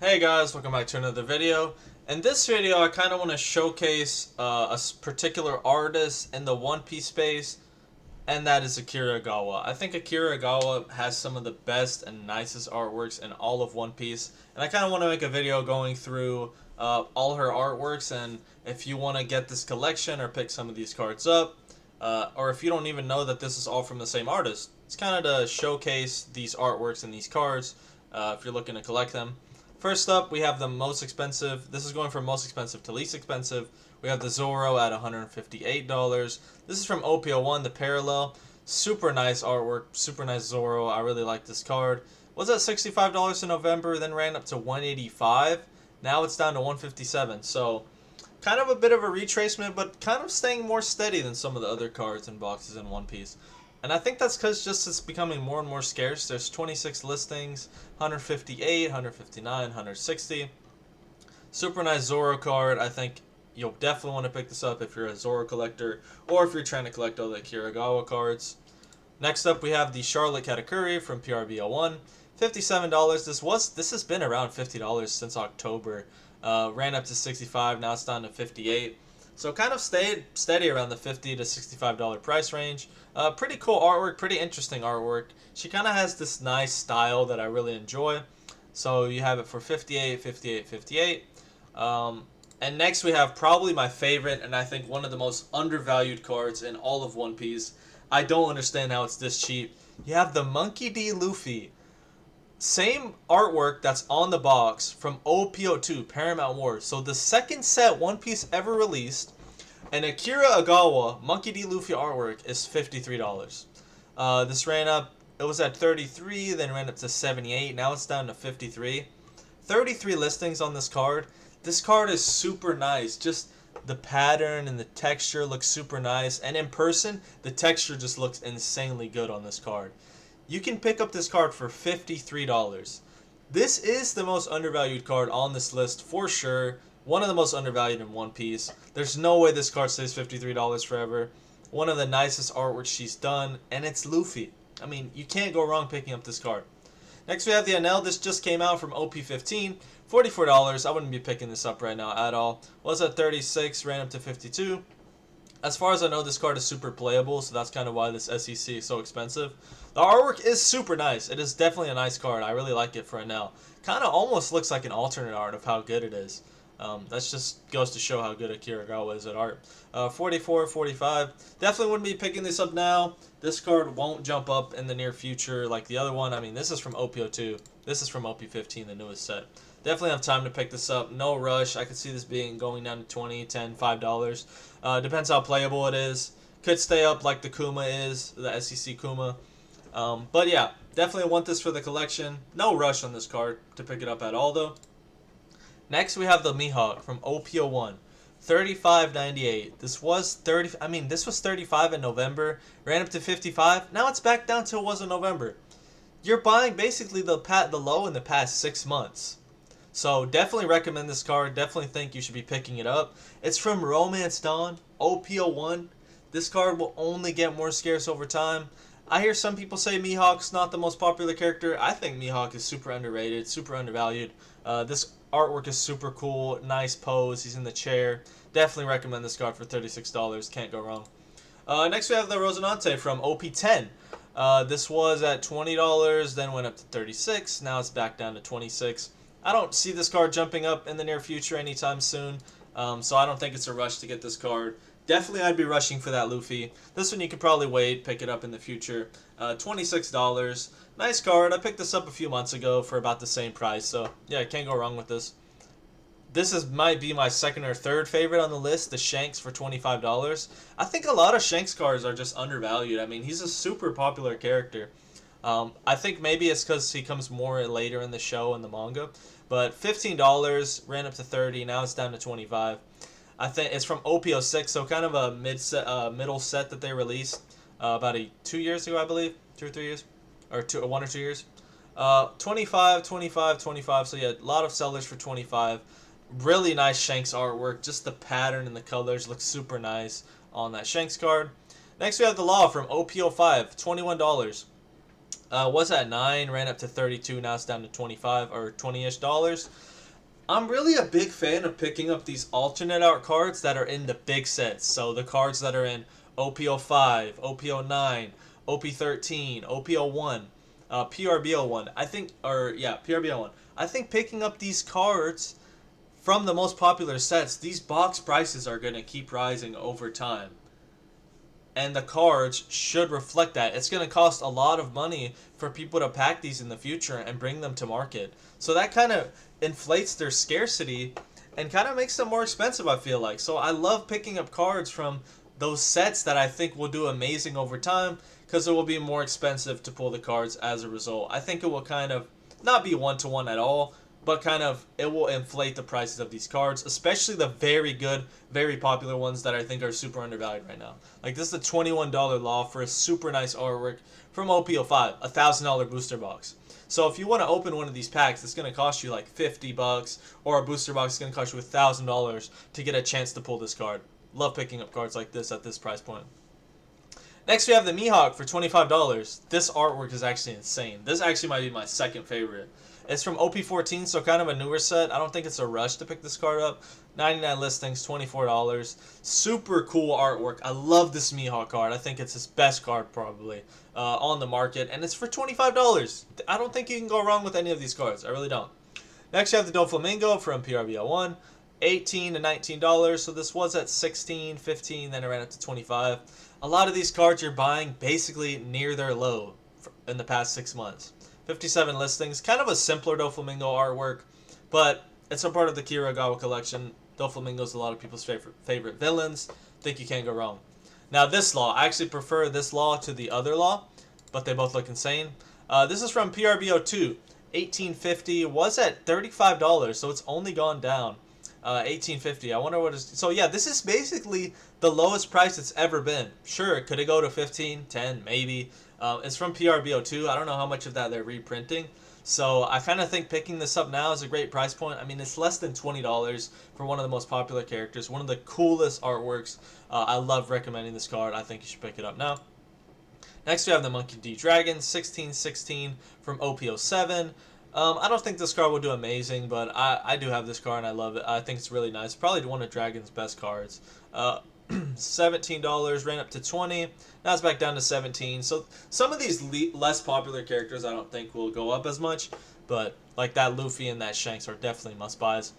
Hey guys, welcome back to another video. In this video, I kind of want to showcase particular artist in the One Piece space, and that is Akira Egawa. I think Akira Egawa has some of the best and nicest artworks in all of One Piece, and I kind of want to make a video going through all her artworks, and if you want to get this collection or pick some of these cards up, or if you don't even know that this is all from the same artist, it's kind of to showcase these artworks and these cards if you're looking to collect them. First up, we have the most expensive. This is going from most expensive to least expensive. We have the Zoro at $158. This is from OPO1, the Parallel. Super nice artwork, super nice Zoro. I really like this card. Was at $65 in November, then ran up to $185. Now it's down to $157. So kind of a bit of a retracement, but kind of staying more steady than some of the other cards and boxes in One Piece. And I think that's because just it's becoming more and more scarce. There's 26 listings, 158, 159, 160. Super nice Zoro card. I think you'll definitely want to pick this up if you're a Zoro collector or if you're trying to collect all the Akira Egawa cards. Next up, we have the Charlotte Katakuri from PRBO1. $57. This has been around $50 since October. Ran up to 65. Now it's down to 58. So kind of stayed steady around the $50 to $65 price range. Pretty cool artwork, pretty interesting artwork. She kind of has this nice style that I really enjoy. So you have it for 58, 58, 58. And next we have probably my favorite and I think one of the most undervalued cards in all of One Piece. I don't understand how it's this cheap. You have the Monkey D. Luffy. Same artwork that's on the box from OPO2, Paramount Wars. So the second set One Piece ever released, and Akira Egawa Monkey D. Luffy artwork is $53. This ran up, it was at 33, then ran up to 78, now it's down to 53. 33 listings on this card. This card is super nice, just the pattern and the texture looks super nice, and in person, the texture just looks insanely good on this card. You can pick up this card for $53. This is the most undervalued card on this list for sure. One of the most undervalued in One Piece. There's no way this card stays $53 forever. One of the nicest artworks she's done, and it's Luffy. I mean, you can't go wrong picking up this card. Next we have the Enel. This just came out from OP15. $44. I wouldn't be picking this up right now at all. Was at 36, ran up to 52. As far as I know, this card is super playable, so that's kind of why this SEC is so expensive. The artwork is super nice. It is definitely a nice card. I really like it for right now. Kind of almost looks like an alternate art of how good it is. That just goes to show how good Akira Egawa is at art. 44, 45. Definitely wouldn't be picking this up now. This card won't jump up in the near future like the other one. I mean, this is from OPO2. This is from OP15, the newest set. Definitely have time to pick this up. No rush. I could see this being going down to 20, 10, $5. Depends how playable it is. Could stay up like the Kuma is, the SEC Kuma. But yeah, definitely want this for the collection. No rush on this card to pick it up at all though. Next we have the Mihawk from OPO1. $35.98. This was 30. I mean, this was 35 in November. Ran up to 55. Now it's back down to it was in November. You're buying basically the low in the past 6 months. So definitely recommend this card. Definitely think you should be picking it up. It's from Romance Dawn, OPO1. This card will only get more scarce over time. I hear some people say Mihawk's not the most popular character. I think Mihawk is super underrated, super undervalued. This artwork is super cool, nice pose. He's in the chair. Definitely recommend this card for $36. Can't go wrong. Next we have the Rosinante from OP10. This was at $20, then went up to $36. Now it's back down to $26. I don't see this card jumping up in the near future anytime soon, so I don't think it's a rush to get this card. Definitely I'd be rushing for that Luffy. This one you could probably wait, pick it up in the future. $26. Nice card. I picked this up a few months ago for about the same price, so yeah, can't go wrong with this. This might be my second or third favorite on the list, the Shanks for $25. I think a lot of Shanks cards are just undervalued. I mean, he's a super popular character. I think maybe it's because he comes more later in the show in the manga. But $15, ran up to 30, now it's down to 25. I think it's from OPO6, so kind of a middle set that they released about 2 years ago, I believe. 2 or 3 years? Or 1 or 2 years. 25, 25, 25. So yeah, a lot of sellers for 25. Really nice Shanks artwork. Just the pattern and the colors look super nice on that Shanks card. Next we have the Law from OPO5, $21. Was at 9, ran up to 32, now it's down to 25 or 20-ish dollars. I'm really a big fan of picking up these alternate art cards that are in the big sets. So the cards that are in OP05, OP09, OP13, OP01, PRBO1. PRBO1. I think picking up these cards from the most popular sets, these box prices are going to keep rising over time. And the cards should reflect that. It's going to cost a lot of money for people to pack these in the future and bring them to market. So that kind of inflates their scarcity and kind of makes them more expensive, I feel like. So I love picking up cards from those sets that I think will do amazing over time, because it will be more expensive to pull the cards as a result. I think it will kind of not be one-to-one at all, but kind of it will inflate the prices of these cards, especially the very good, very popular ones that I think are super undervalued right now. Like this is a $21 law for a super nice artwork from OP05, a $1,000 booster box. So if you want to open one of these packs, it's going to cost you like $50, or a booster box is going to cost you $1,000 to get a chance to pull this card. Love picking up cards like this at this price point. Next, we have the Mihawk for $25. This artwork is actually insane. This actually might be my second favorite. It's from OP14, so kind of a newer set. I don't think it's a rush to pick this card up. 99 listings, $24. Super cool artwork. I love this Mihawk card. I think it's his best card probably on the market, and it's for $25. I don't think you can go wrong with any of these cards. I really don't. Next, you have the Doflamingo from PRBO1. $18 to $19. So this was at 16, 15, then it ran up to 25. A lot of these cards you're buying basically near their low in the past 6 months. 57 listings, kind of a simpler Doflamingo artwork, but it's a part of the Akira Egawa collection. Doflamingo's a lot of people's favorite villains. Think you can't go wrong. Now this law, I actually prefer this law to the other law, but they both look insane. This is from PRBO2. 1850 was at $35, so it's only gone down. 1850. I wonder what is. So yeah, this is basically the lowest price it's ever been. Sure, could it go to 15, 10, maybe? It's from PRBO2. I don't know how much of that they're reprinting. So I kind of think picking this up now is a great price point. I mean, it's less than $20 for one of the most popular characters, one of the coolest artworks. I love recommending this card. I think you should pick it up now. Next, we have the Monkey D Dragon, 1616 from OP07. I don't think this card will do amazing, but I do have this card and I love it. I think it's really nice. Probably one of Dragon's best cards. $17, ran up to 20. Now it's back down to 17. So some of these less popular characters I don't think will go up as much, but like that Luffy and that Shanks are definitely must-buys.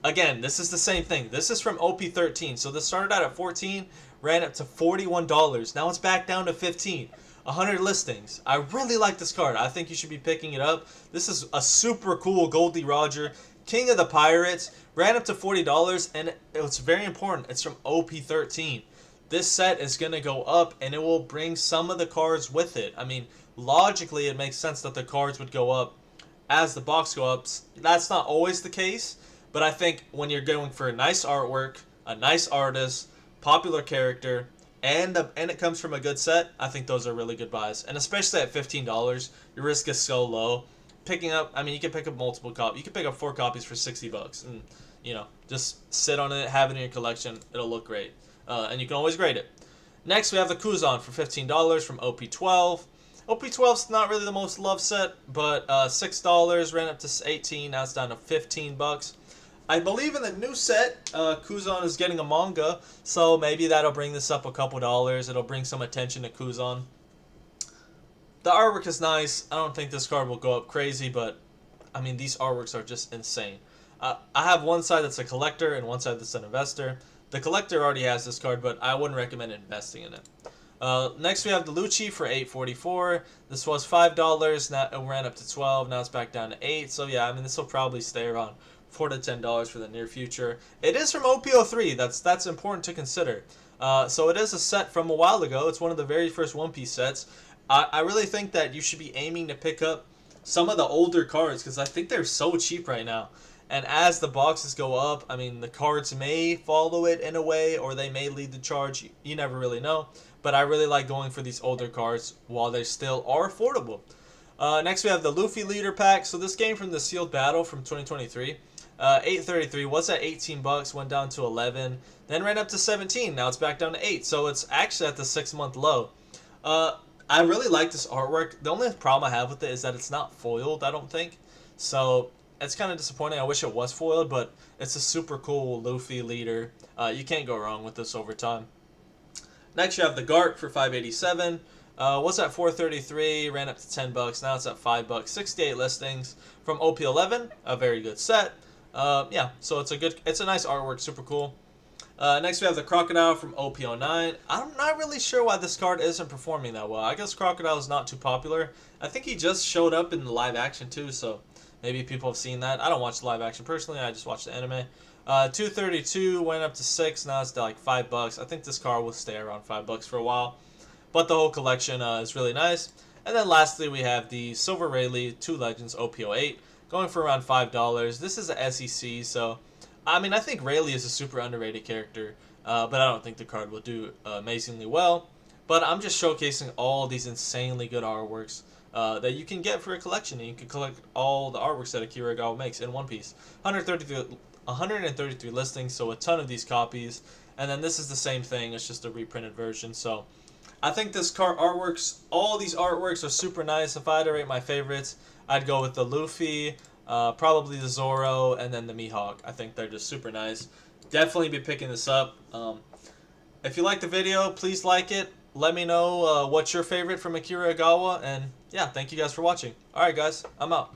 Again, this is the same thing. This is from OP13. So this started out at 14, ran up to $41. Now it's back down to 15. 100 listings. I really like this card. I think you should be picking it up. This is a super cool Goldie Roger, King of the Pirates. Ran up to $40, and it's very important. It's from OP13. This set is going to go up, and it will bring some of the cards with it. I mean, logically, it makes sense that the cards would go up as the box go up. That's not always the case, but I think when you're going for a nice artwork, a nice artist, popular character, and it comes from a good set, I think those are really good buys. And especially at $15, your risk is so low. Picking up, I mean, you can pick up multiple copies. You can pick up 4 copies for $60, and just sit on it, have it in your collection. It'll look great, and you can always grade it. Next, we have the Kuzan for $15 from OP12. OP12's not really the most loved set, but $6 ran up to 18. Now it's down to $15. I believe in the new set, Kuzan is getting a manga, so maybe that'll bring this up a couple dollars. It'll bring some attention to Kuzan. The artwork is nice. I don't think this card will go up crazy, but I mean, these artworks are just insane. I have one side that's a collector and one side that's an investor. The collector already has this card, but I wouldn't recommend investing in it. Next, we have the Lucci for $8.44. This was $5. Now it ran up to 12. Now it's back down to 8. So yeah, I mean, this will probably stay around $4 to $10 for the near future. It is from OP03. That's important to consider. So it is a set from a while ago. It's one of the very first One Piece sets. I really think that you should be aiming to pick up some of the older cards because I think they're so cheap right now. And as the boxes go up, I mean, the cards may follow it in a way, or they may lead the charge. You never really know. But I really like going for these older cards while they still are affordable. Next, we have the Luffy Leader Pack. So this came from the Sealed Battle from 2023. $8.33 was at $18, went down to 11, then ran up to 17. Now it's back down to 8. So it's actually at the 6-month low. I really like this artwork. The only problem I have with it is that it's not foiled, I don't think. So it's kind of disappointing. I wish it was foiled, but it's a super cool Luffy leader. You can't go wrong with this over time. Next, you have the Gart for 587. Was at 433, ran up to $10. Now it's at $5. 68 listings from OP11. A very good set. Yeah, so it's a nice artwork, super cool. Next, we have the Crocodile from OP09. I'm not really sure why this card isn't performing that well. I guess Crocodile is not too popular. I think he just showed up in the live action too, so maybe people have seen that. I don't watch the live action personally. I just watch the anime. 232 went up to 6. Now it's like $5. I think this card will stay around $5 for a while. But the whole collection is really nice. And then lastly, we have the Silver Rayleigh 2 Legends OP08 going for around $5. This is a SEC, so I mean, I think Rayleigh is a super underrated character, but I don't think the card will do amazingly well. But I'm just showcasing all these insanely good artworks that you can get for a collection, and you can collect all the artworks that Akira Egawa makes in one piece. 133 listings, so a ton of these copies. And then this is the same thing, it's just a reprinted version. So I think this card artworks, all these artworks are super nice. If I had to rate my favorites, I'd go with the Luffy, probably the Zoro, and then the Mihawk. I think they're just super nice. Definitely be picking this up. If you like the video, please like it. Let me know what's your favorite from Akira Egawa. And yeah, thank you guys for watching. Alright guys, I'm out.